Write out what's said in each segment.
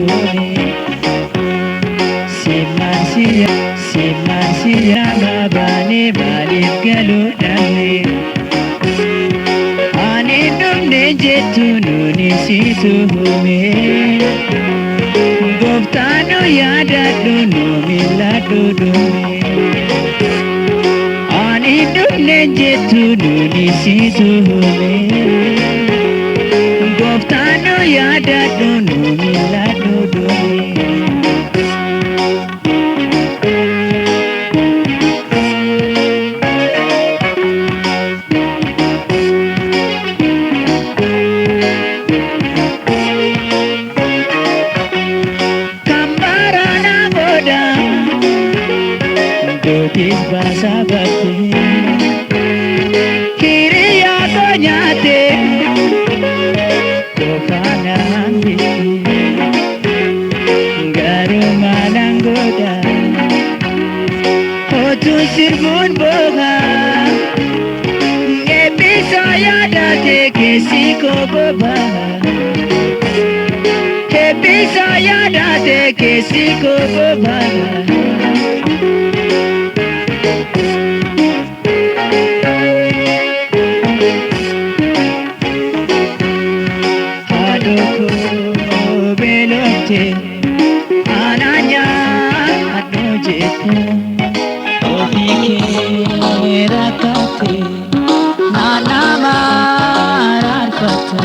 goone simansiya mabaane maaliif galuu dhabne ani dhumne jettu nuuni situ hume gooftaanu yaadadhu nu milladhu dhume ani dhumne jettu nuuni situ hume gooftaanu yaadadhu nu milladhu dhume Dotis basa bakte kiriya to nyate kofana ambiti garu malangoda otu sirmun boga ebisa yadate kesiko boba ebisa yadate kesiko boba ananya adojete ofike rakate nana mararpata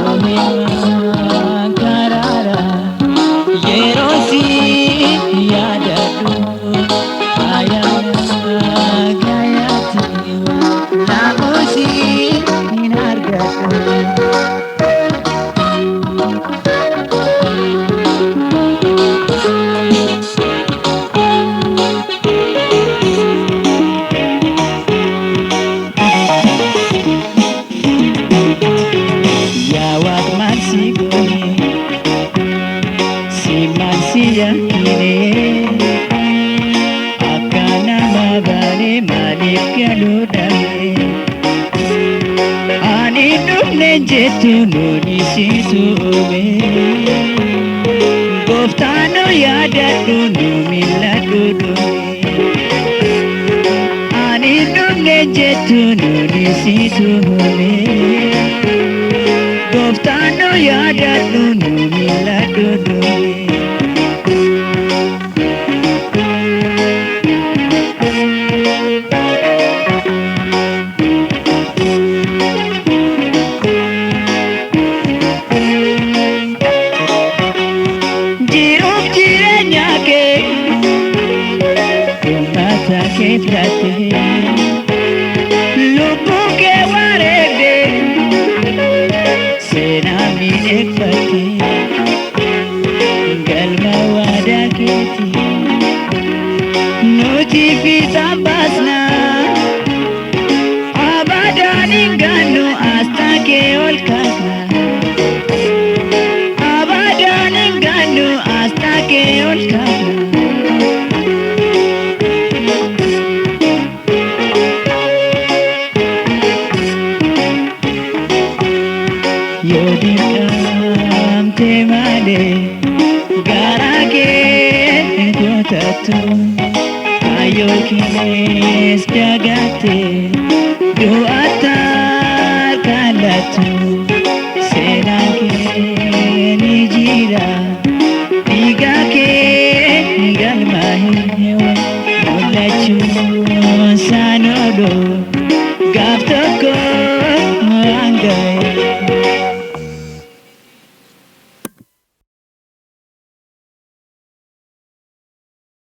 omema karara yerosi yadatu ayana gayati namusi inargatu simansiya kine akana mabane maaliif galuu dhabne ani dhumne jettu nuuni situ hume gooftaanu yaadadhu nu milladhu dhume ani dhumne jettu nuuni situ hume gooftaanu yaadadhu nu milladhu dhume lubu ke warede sena minek fate galma wada keti nuti fita basna abadan inganu asta ke olkana abadan inganu asta ke olkana yodinamte male garage jotatu ayol kines jagate doata kalatu senake nijira digake galmahe mulachu sanodo